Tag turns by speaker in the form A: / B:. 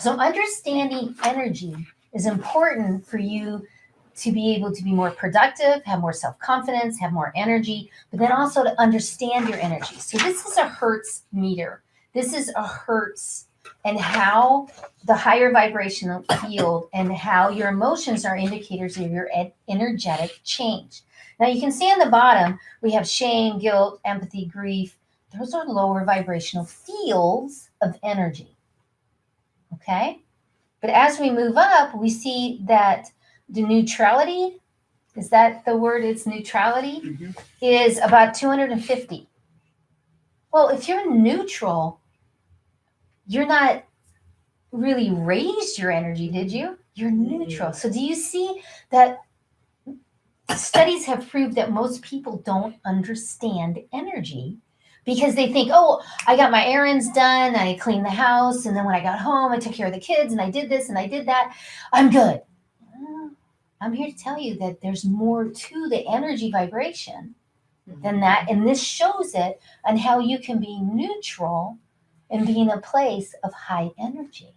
A: So understanding energy is important for you to be able to be more productive, have more self-confidence, have more energy, but then also to understand your energy. So this is a Hertz meter. This is a Hertz and how the higher vibrational field and how your emotions are indicators of your energetic change. Now you can see on the bottom, we have shame, guilt, empathy, grief. Those are lower vibrational fields of energy. Okay? But as we move up, we see that the neutrality, is that the word? It's neutrality, is about 250. Well, if you're neutral, you're not really raised your energy, did you? You're neutral. So do you see that studies have proved that most people don't understand energy because they think, oh, I got my errands done, I cleaned the house, and then when I got home, I took care of the kids, and I did this and I did that. I'm good. I'm here to tell you that there's more to the energy vibration than that. And this shows it on how you can be neutral and be in a place of high energy.